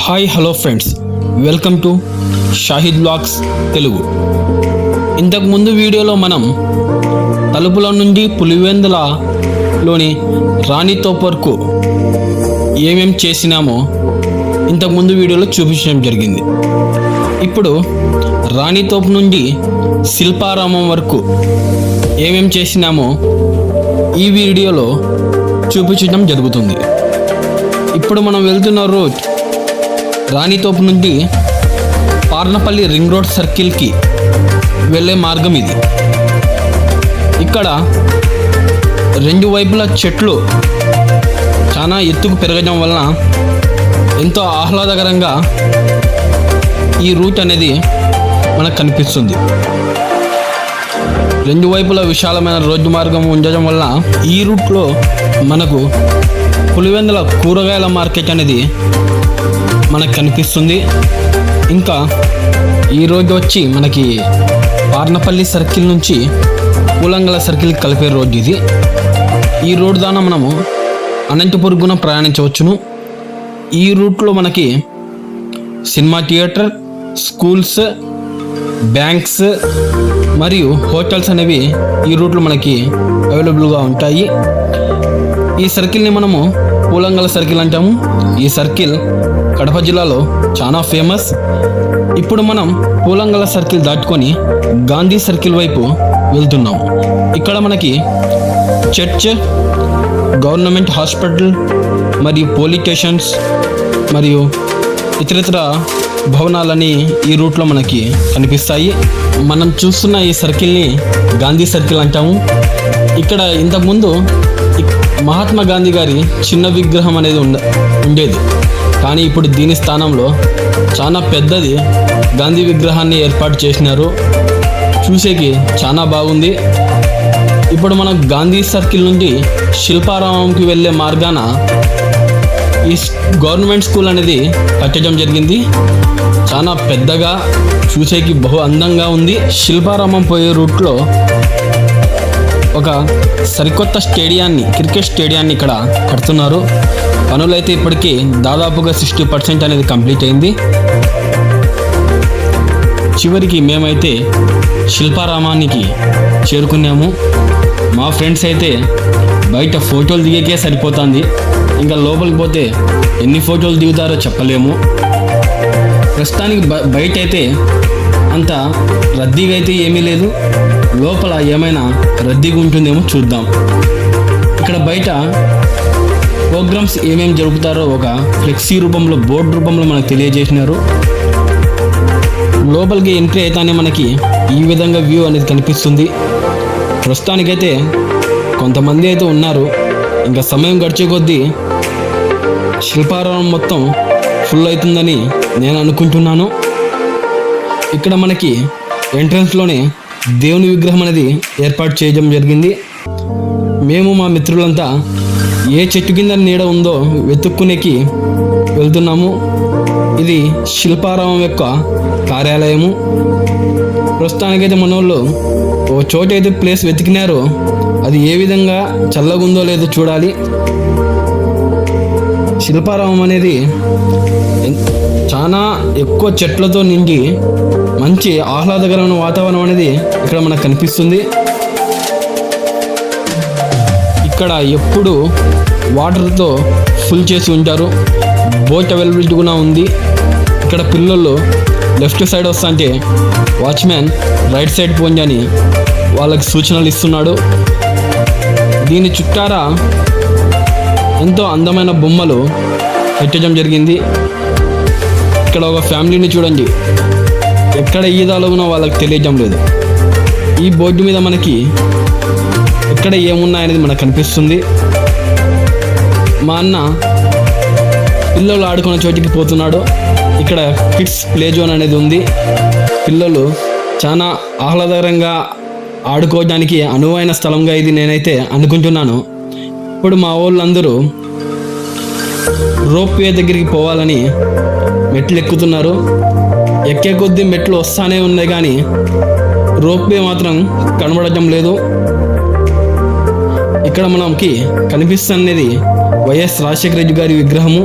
Hi hello friends, welcome to Shahid blogs Telugu. ఇంతకుముందు వీడియోలో మనం తలుపుల నుండి పులివెందులలోని రాణితోప్ వరకు ఏమేం చేసినామో ఇంతకుముందు వీడియోలో చూపించడం జరిగింది. ఇప్పుడు రాణితోప్ నుండి శిల్పారామం వరకు ఏమేం చేసినామో ఈ వీడియోలో చూపించడం జరుగుతుంది. ఇప్పుడు మనం వెళ్తున్న రోడ్ రాణితోప్ నుండి పార్నపల్లి రింగ్ రోడ్ సర్కిల్కి వెళ్ళే మార్గం ఇది. ఇక్కడ రెండు వైపుల చెట్లు చాలా ఎత్తుకు పెరగడం వలన ఎంతో ఆహ్లాదకరంగా ఈ రూట్ అనేది మనకు కనిపిస్తుంది. రెండు వైపుల విశాలమైన రోడ్డు మార్గం ఉండడం వల్ల ఈ రూట్లో మనకు పులివెందుల కూరగాయల మార్కెట్ అనేది మనకు కనిపిస్తుంది. ఇంకా ఈ రోడ్డు వచ్చి మనకి పార్నపల్లి సర్కిల్ నుంచి పూలంగల సర్కిల్ కలిపే రోడ్డు ఇది. ఈ రోడ్డు ద్వారా మనము అనంతపూర్ గుణ ప్రయాణించవచ్చును. ఈ రూట్లో మనకి సినిమా థియేటర్, స్కూల్స్, బ్యాంక్స్ మరియు హోటల్స్ అనేవి ఈ రూట్లో మనకి అవైలబుల్గా ఉంటాయి. ఈ సర్కిల్ని మనము పూలంగల సర్కిల్ అంటాము. ఈ సర్కిల్ కడప జిల్లాలో చాలా ఫేమస్. ఇప్పుడు మనం పూలంగల సర్కిల్ దాటుకొని గాంధీ సర్కిల్ వైపు వెళ్తున్నాము. ఇక్కడ మనకి చర్చ్, గవర్నమెంట్ హాస్పిటల్ మరియు పోలీస్ స్టేషన్స్ మరియు ఇతరితర భవనాలని ఈ రూట్లో మనకి కనిపిస్తాయి. మనం చూస్తున్న ఈ సర్కిల్ని గాంధీ సర్కిల్ అంటాము. ఇక్కడ ఇంతకుముందు మహాత్మా గాంధీ గారి చిన్న విగ్రహం అనేది ఉండేది. కానీ ఇప్పుడు దీని స్థానంలో చాలా పెద్దది గాంధీ విగ్రహాన్ని ఏర్పాటు చేసినారు. చూసేకి చాలా బాగుంది. ఇప్పుడు మనం గాంధీ సర్కిల్ నుండి శిల్పారామంకి వెళ్ళే మార్గాన ఈ గవర్నమెంట్ స్కూల్ అనేది కట్టడం జరిగింది. చాలా పెద్దగా, చూసేకి బహు అందంగా ఉంది. శిల్పారామం పోయే రూట్లో ఒక సరికొత్త స్టేడియాన్ని, క్రికెట్ స్టేడియాన్ని ఇక్కడ కడుతున్నారు. పనులైతే ఇప్పటికీ దాదాపుగా 60% అనేది కంప్లీట్ అయింది. చివరికి మేమైతే శిల్పారామానికి చేరుకున్నాము. మా ఫ్రెండ్స్ అయితే బయట ఫోటోలు దిగకే సరిపోతుంది. ఇంకా లోపలికి పోతే ఎన్ని ఫోటోలు దిగుతారో చెప్పలేము. ప్రస్తుతానికి బయట అయితే అంత రద్దీగా అయితే ఏమీ లేదు. లోపల ఏమైనా రద్దీగా ఉంటుందేమో చూద్దాం. ఇక్కడ బయట ప్రోగ్రామ్స్ ఏమేమి జరుపుతారో ఒక ఫ్లెక్సీ రూపంలో, బోర్డు రూపంలో మనకు తెలియజేసినారు. లోపలికి ఎంట్రీ అయితేనే మనకి ఈ విధంగా వ్యూ అనేది కనిపిస్తుంది. ప్రస్తుతానికైతే కొంతమంది అయితే ఉన్నారు. ఇంకా సమయం గడిచే కొద్దీ శిల్పారామం మొత్తం ఫుల్ అవుతుందని నేను అనుకుంటున్నాను. ఇక్కడ మనకి ఎంట్రన్స్లోనే దేవుని విగ్రహం అనేది ఏర్పాటు చేయడం జరిగింది. మేము మా మిత్రులంతా ఏ చెట్టు కింద నీడ ఉందో వెతుక్కునేకి వెళ్తున్నాము. ఇది శిల్పారామం యొక్క కార్యాలయము. ప్రస్తుతానికైతే మన వాళ్ళు ఓ చోట అయితే ప్లేస్ వెతికినారో అది ఏ విధంగా చల్లగుందో లేదో చూడాలి. శిల్పారామం అనేది చాలా ఎక్కువ చెట్లతో నిండి మంచి ఆహ్లాదకరమైన వాతావరణం అనేది ఇక్కడ మనకు కనిపిస్తుంది. ఇక్కడ ఎప్పుడు వాటర్తో ఫుల్ చేసి ఉంటారు. బోట్ అవైలబిలిటీ కూడా ఉంది. ఇక్కడ పిల్లలు లెఫ్ట్ సైడ్ వస్తుంటే వాచ్మ్యాన్ రైట్ సైడ్ పోండి అని వాళ్ళకి సూచనలు ఇస్తున్నాడు. దీని చుట్టారా ఎంతో అందమైన బొమ్మలు పెట్టడం జరిగింది. ఇక్కడ ఒక ఫ్యామిలీని చూడండి, ఎక్కడ ఈదాలో కూడా వాళ్ళకి తెలియటం లేదు. ఈ బోర్డు మీద మనకి ఎక్కడ ఏమున్నాయనేది మనకు కనిపిస్తుంది. మా అన్న పిల్లలు ఆడుకునే చోటికి పోతున్నాడు. ఇక్కడ కిడ్స్ ప్లే జోన్ అనేది ఉంది. పిల్లలు చాలా ఆహ్లాదకరంగా ఆడుకోవడానికి అనువైన స్థలంగా ఇది నేనైతే అనుకుంటున్నాను. ఇప్పుడు మా వాళ్ళందరూ రోప్ వే దగ్గరికి పోవాలని మెట్లు ఎక్కుతున్నారు. ఎక్కే కొద్దీ మెట్లు వస్తానే ఉన్నాయి కానీ రోప్ వే మాత్రం కనబడటం లేదు. ఇక్కడ మనకి కనిపిస్తున్నది వైఎస్ రాజశేఖర రెడ్డి గారి విగ్రహము.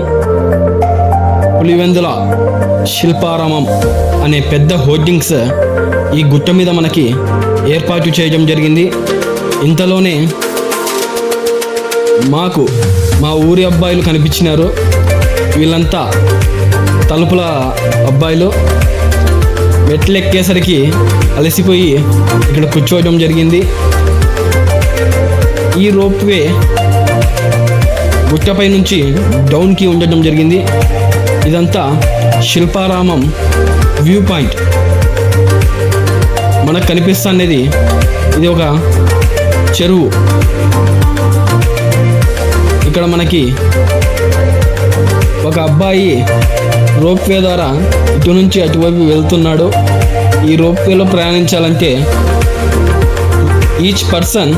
పులివెందుల శిల్పారామం అనే పెద్ద హోర్డింగ్స్ ఈ గుట్ట మీద మనకి ఏర్పాటు చేయడం జరిగింది. ఇంతలోనే మాకు మా ఊరి అబ్బాయిలు కనిపించినారు. వీళ్ళంతా తలుపుల అబ్బాయిలు. మెట్లు ఎక్కేసరికి అలసిపోయి ఇక్కడ కూర్చోవడం జరిగింది. ఈ రోప్వే గుట్టపై నుంచి డౌన్కి ఉండడం జరిగింది. ఇదంతా శిల్పారామం వ్యూ పాయింట్. మనకు కనిపిస్తున్నది ఇది ఒక చెరువు. ఇక్కడ మనకి ఒక అబ్బాయి రోప్వే ద్వారా ఇటు నుంచి అటువైపు వెళ్తున్నాడు. ఈ రోప్వేలో ప్రయాణించాలంటే ఈచ్ పర్సన్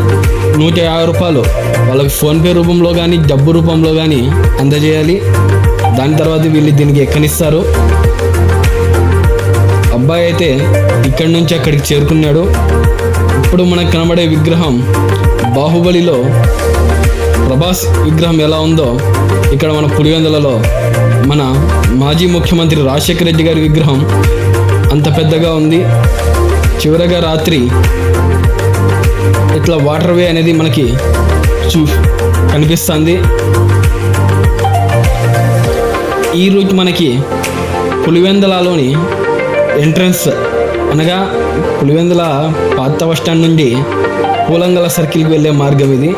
150 రూపాయలు వాళ్ళకి ఫోన్పే రూపంలో కానీ డబ్బు రూపంలో కానీ అందజేయాలి. దాని తర్వాత వీళ్ళు దీనికి ఎక్కనిస్తారు. అబ్బాయి అయితే ఇక్కడి నుంచి అక్కడికి చేరుకున్నాడు. ఇప్పుడు మనకు కనబడే విగ్రహం బాహుబలిలో ప్రభాస్ విగ్రహం ఎలా ఉందో ఇక్కడ మన పులివెందులలో మన మాజీ ముఖ్యమంత్రి రాజశేఖర రెడ్డి గారి విగ్రహం అంత పెద్దగా ఉంది. చివరగా రాత్రి ఇట్లా వాటర్ వే అనేది మనకి కనిపిస్తుంది. ఈ రూట్ మనకి పులివెందులలోని ఎంట్రన్స్ అనగా పులివెందుల పాత బస్ స్టాండ్ నుండి పూలంగల సర్కిల్కి వెళ్ళే మార్గం ఇది.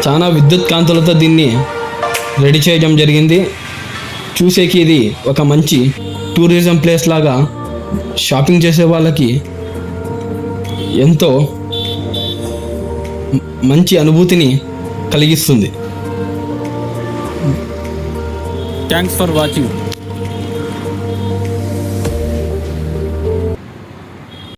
చాలా విద్యుత్ కాంతులతో దీన్ని రెడీ చేయడం జరిగింది. చూసేకి ఇది ఒక మంచి టూరిజం ప్లేస్ లాగా షాపింగ్ చేసే వాళ్ళకి ఎంతో మంచి అనుభూతిని కలిగిస్తుంది. Thanks for watching.